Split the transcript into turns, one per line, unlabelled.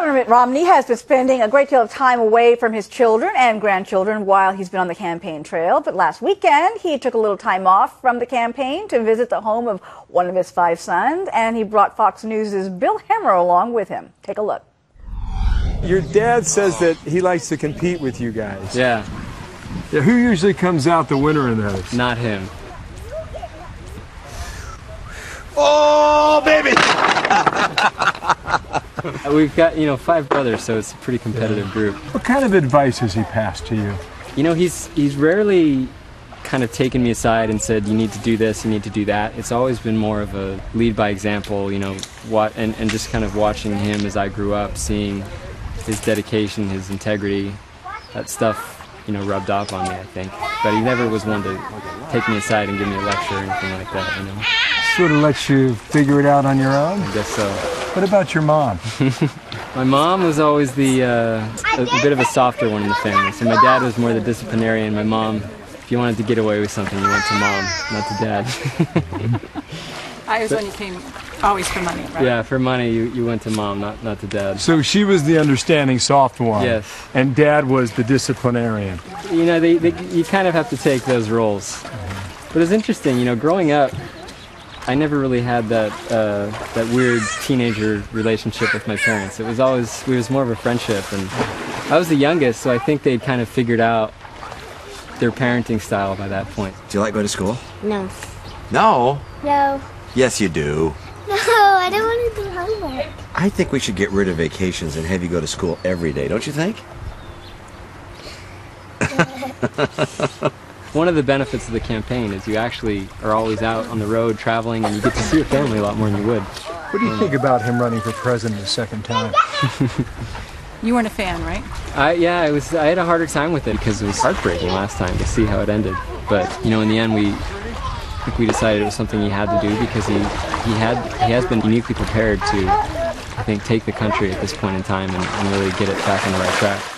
Governor Mitt Romney has been spending a great deal of time away from his children and grandchildren while he's been on the campaign trail. But last weekend, he took a little time off from the campaign to visit the home of one of his 5 sons, and he brought Fox News' Bill Hemmer along with him. Take a look.
Your dad says that he likes to compete with you guys.
Yeah.
Who usually comes out the winner in those?
Not him.
Oh, baby!
We've got, 5 brothers, so it's a pretty competitive group.
What kind of advice has he passed to you?
He's rarely kind of taken me aside and said, you need to do this, you need to do that. It's always been more of a lead by example, and just kind of watching him as I grew up, seeing his dedication, his integrity, that stuff, rubbed off on me, I think. But he never was one to take me aside and give me a lecture or anything like that,
Sort of lets you figure it out on your own?
I guess so.
What about your mom?
My mom was always a bit of a softer one in the family. So my dad was more the disciplinarian. My mom, if you wanted to get away with something, you went to mom, not to dad.
I was when you came always for money, right?
Yeah, for money you went to mom, not to dad.
So she was the understanding soft one.
Yes.
And dad was the disciplinarian.
You kind of have to take those roles. But it's interesting, growing up, I never really had that weird teenager relationship with my parents. It was more of a friendship, and I was the youngest, so I think they'd kind of figured out their parenting style by that point.
Do you like going to school?
No.
No?
No.
Yes, you do.
No, I don't want to do homework.
I think we should get rid of vacations and have you go to school every day, don't you think?
One of the benefits of the campaign is you actually are always out on the road traveling, and you get to see your family a lot more than you would.
What do you think about him running for president a second time?
You weren't a fan, right?
I had a harder time with it because it was heartbreaking last time to see how it ended. But in the end, we decided it was something he had to do because he has been uniquely prepared to, I think, take the country at this point in time and really get it back on the right track.